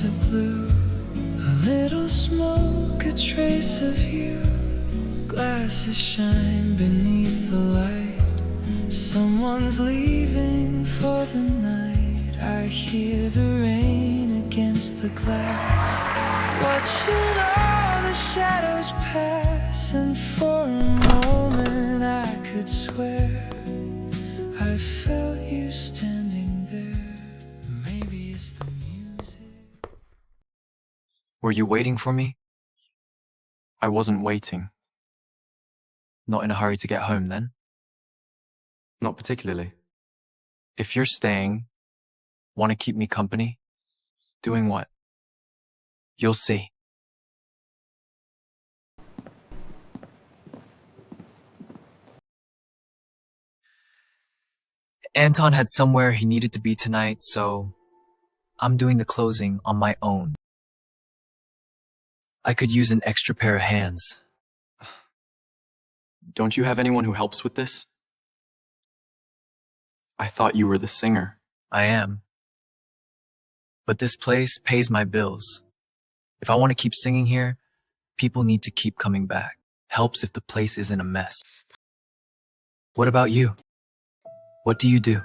of blue, a little smoke, a trace of you. Glasses shine beneath the light. Someone's leaving for the night. I hear the rain against the glass, watching all the shadows pass. And for a moment I could swear I felt you standing there. Maybe it's the music. Were you waiting for me? I wasn't waiting. Not in a hurry to get home, then? Not particularly. If you're staying, want to keep me company? Doing what? You'll see. Anton had somewhere he needed to be tonight, so I'm doing the closing on my own. I could use an extra pair of hands. Don't you have anyone who helps with this? I thought you were the singer. I am. But this place pays my bills. If I want to keep singing here, people need to keep coming back. Helps if the place isn't a mess. What about you? What do you do?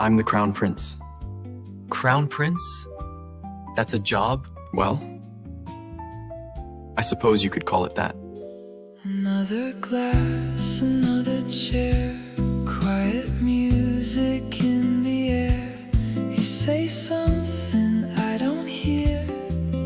I'm the Crown Prince. Crown Prince? That's a job? Well, I suppose you could call it that. Another glass, another chair, quiet music in the air. You say something I don't hear,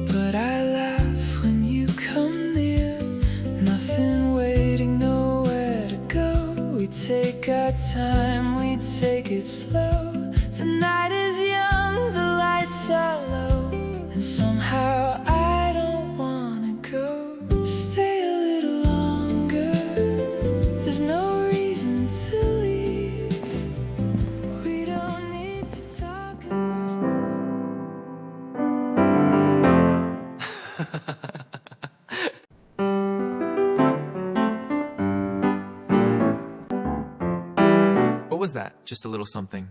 but I laugh when you come near. Nothing waiting, nowhere to go. We take our time, we take it slow. The night is young, the lights are low, and somehow I don't wanna go. Stay a little longer, there's no reason to leave. We don't need to talk about What was that? Just a little something.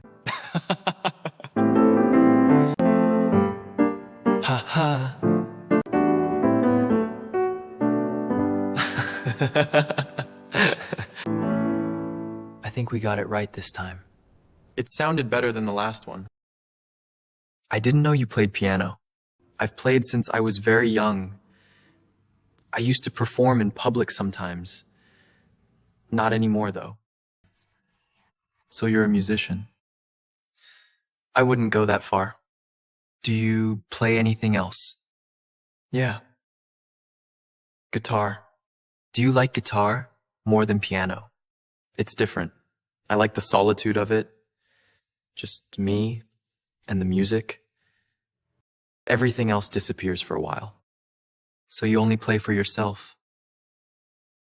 Ha ha. I think we got it right this time. It sounded better than the last one. I didn't know you played piano. I've played since I was very young. I used to perform in public sometimes. Not anymore, though. So you're a musician. I wouldn't go that far. Do you play anything else? Yeah. Guitar. Do you like guitar more than piano? It's different. I like the solitude of it. Just me and the music. Everything else disappears for a while. So you only play for yourself?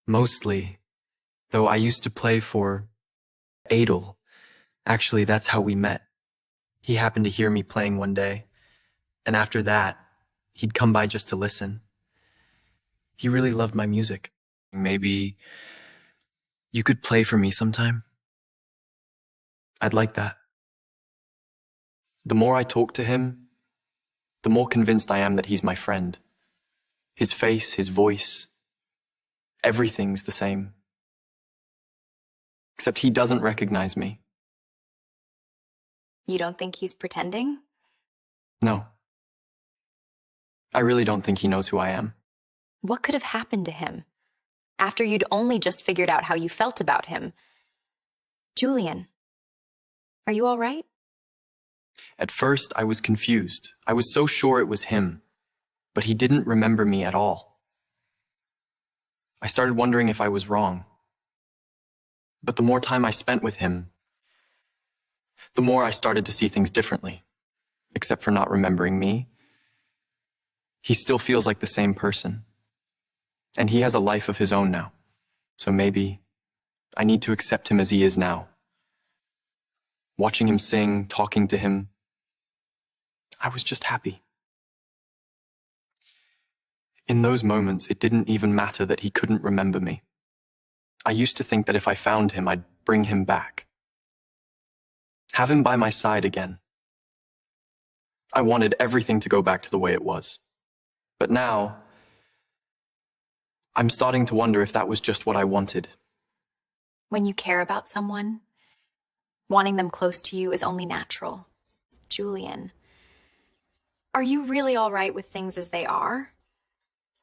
Mostly. Though I used to play for Adel. Actually, that's how we met. He happened to hear me playing one day, and after that, he'd come by just to listen. He really loved my music. Maybe you could play for me sometime? I'd like that. The more I talk to him, the more convinced I am that he's my friend. His face, his voice, everything's the same. Except he doesn't recognize me. You don't think he's pretending? No. I really don't think he knows who I am. What could have happened to him after you'd only just figured out how you felt about him? Julian, are you all right? At first, I was confused. I was so sure it was him, but he didn't remember me at all. I started wondering if I was wrong. But the more time I spent with him, the more I started to see things differently, except for not remembering me. He still feels like the same person, and he has a life of his own now. So maybe I need to accept him as he is now. Watching him sing, talking to him, I was just happy. In those moments, it didn't even matter that he couldn't remember me. I used to think that if I found him, I'd bring him back. Have him by my side again. I wanted everything to go back to the way it was. But now, I'm starting to wonder if that was just what I wanted. When you care about someone, wanting them close to you is only natural. Julian, are you really all right with things as they are?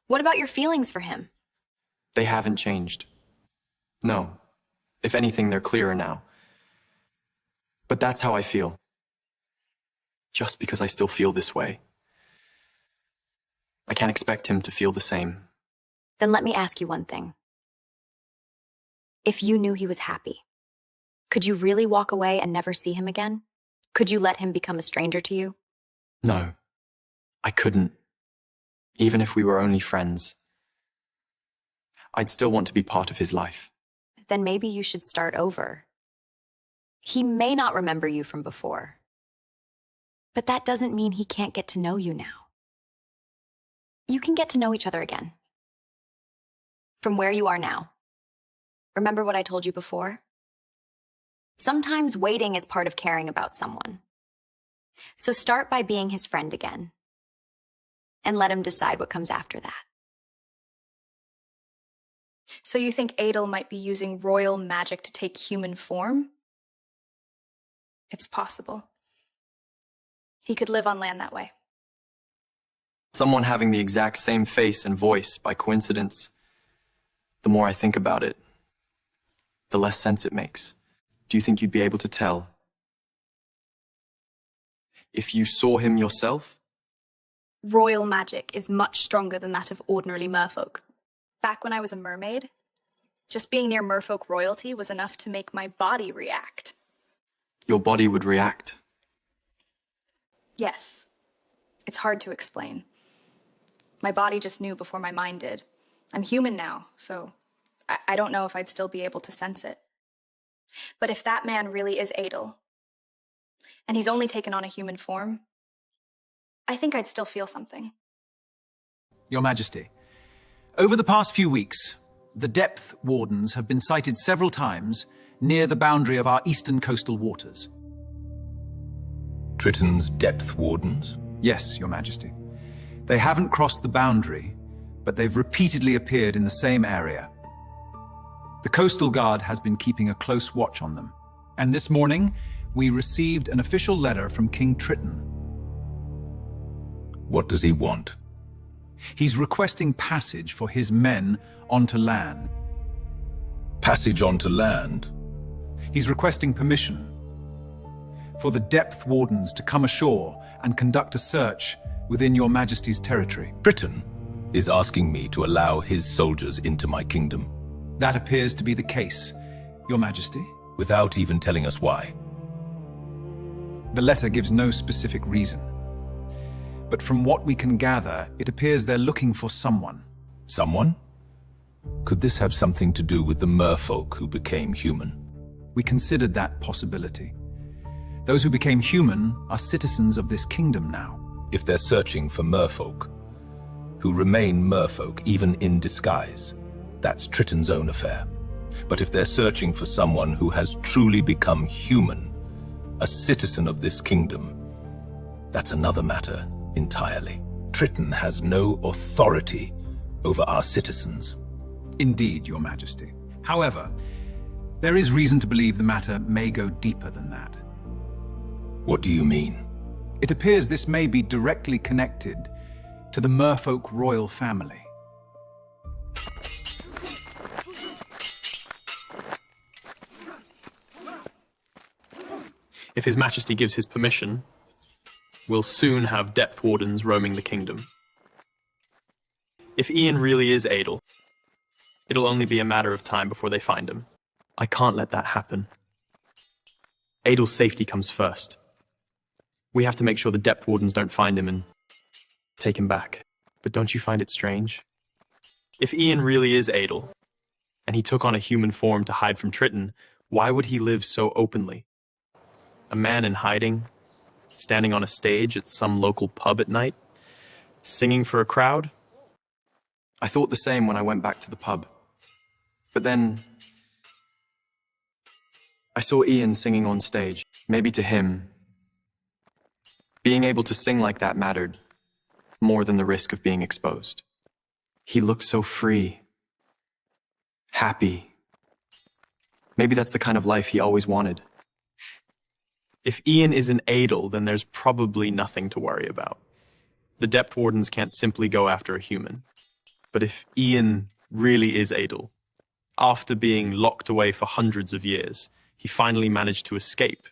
What about your feelings for him? They haven't changed. No. If anything, they're clearer now. But that's how I feel. Just because I still feel this way. I can't expect him to feel the same. Then let me ask you one thing. If you knew he was happy, could you really walk away and never see him again? Could you let him become a stranger to you? No, I couldn't. Even if we were only friends. I'd still want to be part of his life. Then maybe you should start over. He may not remember you from before, but that doesn't mean he can't get to know you now. You can get to know each other again. From where you are now. Remember what I told you before? Sometimes waiting is part of caring about someone. So start by being his friend again, and let him decide what comes after that. So you think Adel might be using royal magic to take human form? It's possible. He could live on land that way. Someone having the exact same face and voice by coincidence. The more I think about it, the less sense it makes. Do you think you'd be able to tell? If you saw him yourself? Royal magic is much stronger than that of ordinary merfolk. Back when I was a mermaid, just being near merfolk royalty was enough to make my body react. Your body would react. Yes. It's hard to explain. My body just knew before my mind did. I'm human now, so I don't know if I'd still be able to sense it. But if that man really is Adel, and he's only taken on a human form, I think I'd still feel something. Your Majesty, over the past few weeks, the depth wardens have been sighted several times near the boundary of our eastern coastal waters. Triton's depth wardens? Yes, Your Majesty. They haven't crossed the boundary, but they've repeatedly appeared in the same area. The Coastal Guard has been keeping a close watch on them, and this morning we received an official letter from King Triton. What does he want? He's requesting passage for his men onto land. Passage onto land? He's requesting permission for the depth wardens to come ashore and conduct a search within Your Majesty's territory. Triton is asking me to allow his soldiers into my kingdom. That appears to be the case, Your Majesty. Without even telling us why. The letter gives no specific reason. But from what we can gather, it appears they're looking for someone. Someone? Could this have something to do with the merfolk who became human? We considered that possibility. Those who became human are citizens of this kingdom now. If they're searching for merfolk, who remain merfolk even in disguise, that's Triton's own affair. But if they're searching for someone who has truly become human, a citizen of this kingdom, that's another matter entirely. Triton has no authority over our citizens. Indeed, Your Majesty. However, there is reason to believe the matter may go deeper than that. What do you mean? It appears this may be directly connected to the merfolk royal family. If His Majesty gives his permission, we'll soon have depth wardens roaming the kingdom. If Ian really is Adel, it'll only be a matter of time before they find him. I can't let that happen. Adel's safety comes first. We have to make sure the depth wardens don't find him and take him back. But don't you find it strange? If Ian really is Adel, and he took on a human form to hide from Triton, why would he live so openly? A man in hiding, standing on a stage at some local pub at night, singing for a crowd? I thought the same when I went back to the pub. But then I saw Ian singing on stage. Maybe to him, Being able to sing like that mattered more than the risk of being exposed. He looked so free, happy. Maybe that's the kind of life he always wanted. If Ian is an Adel, then there's probably nothing to worry about. The depth wardens can't simply go after a human. But if Ian really is Adel, after being locked away for hundreds of years, he finally managed to escape,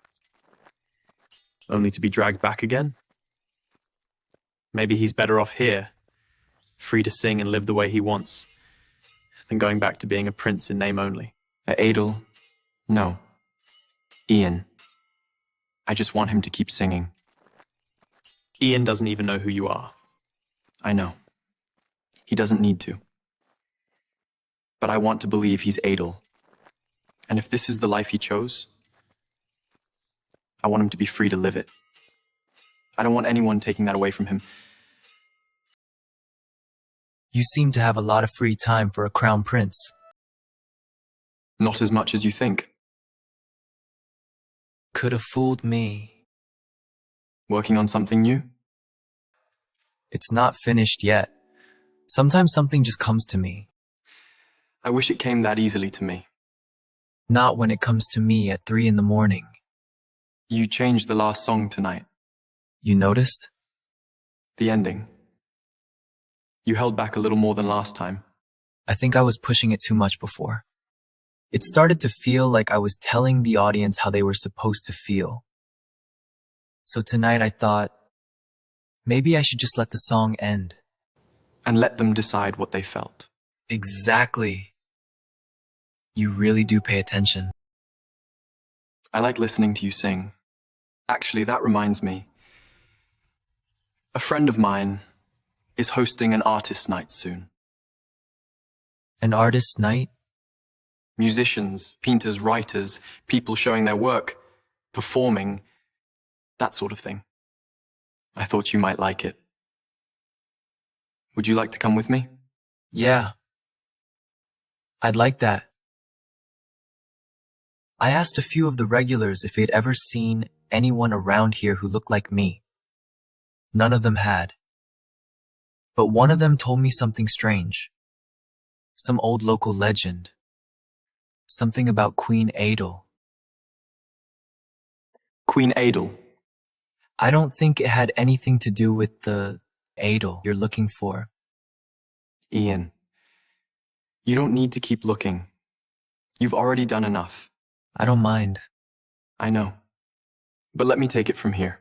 only to be dragged back again? Maybe he's better off here, free to sing and live the way he wants, than going back to being a prince in name only. Adel, no. Ian. I just want him to keep singing. Ian doesn't even know who you are. I know. He doesn't need to. But I want to believe he's Adel. And if this is the life he chose, I want him to be free to live it. I don't want anyone taking that away from him. You seem to have a lot of free time for a crown prince. Not as much as you think. Could have fooled me. Working on something new? It's not finished yet. Sometimes something just comes to me. I wish it came that easily to me. Not when it comes to me at 3 in the morning. You changed the last song tonight. You noticed? The ending. You held back a little more than last time. I think I was pushing it too much before. It started to feel like I was telling the audience how they were supposed to feel. So tonight I thought, maybe I should just let the song end. And let them decide what they felt. Exactly. You really do pay attention. I like listening to you sing. Actually, that reminds me. A friend of mine is hosting an artist night soon. An artist's night? Musicians, painters, writers, people showing their work, performing, that sort of thing. I thought you might like it. Would you like to come with me? Yeah. I'd like that. I asked a few of the regulars if they'd ever seen anyone around here who looked like me. None of them had. But one of them told me something strange. Some old local legend. Something about Queen Adel. Queen Adel. I don't think it had anything to do with the Adel you're looking for. Ian, you don't need to keep looking. You've already done enough. I don't mind. I know. But let me take it from here.